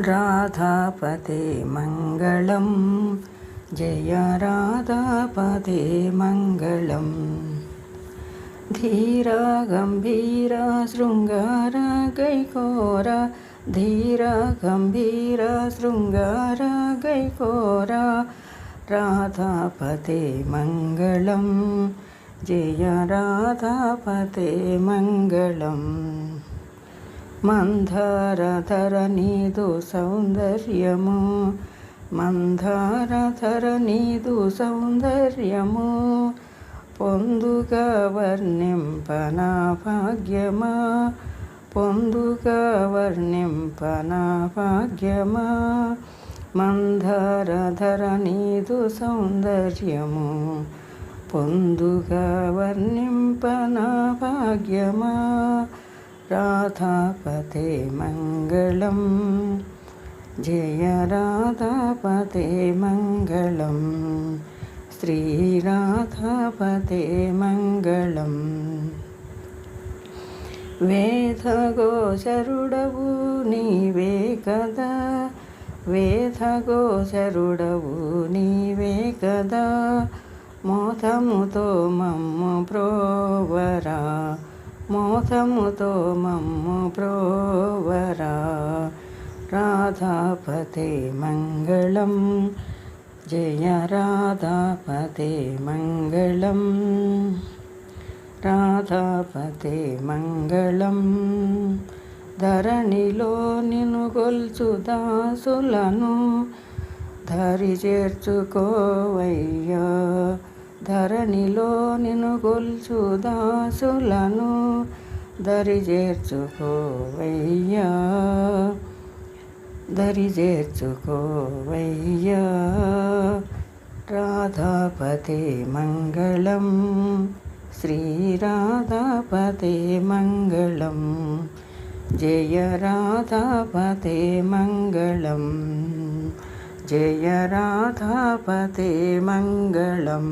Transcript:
राधापते मङ्गलं जय राधापते मङ्गलम् धीरा गम्भीरा शृङ्गार गैकोरा धीरा गम्भीरा शृङ्गार गैकोरा राधापते मङ्गलं जय राधापते मङ्गलम् మందారధర నీదు సౌందర్యము మందారధర నీదు సౌందర్యము పొందుగా వర్ణింపనా భాగ్యమా పొందుగా వర్ణింపనా భాగ్యమా మందారధర నీదు సౌందర్యము పొందుగా వర్ణింపనా భాగ్యమా राधापते मङ्गलं जय राधापते मङ्गलं श्रीराधापते मङ्गलम् वेदगोचरुडवु नीवे कदा वेदगोचरुडवु नीवे कदा మోదముతో మమ్ము ప్రోవరా మోదముతో మమ్ము ప్రోవరా రాధాపతే మంగళం జయ రాధాపతే మంగళం రాధాపతే మంగళం ధరణిలో నిన్ను గొల్చు దాసులను ధరి చేర్చుకోవయ్యా ధరణిలో నిన్ను గొల్చు దాసులను దరి చేర్చుకోవయ్యా దరి చేర్చుకోవయ్యా రాధాపతే మంగళం శ్రీరాధాపతే మంగళం జయ రాధాపతే మంగళం జయ రాధాపతే మంగళం।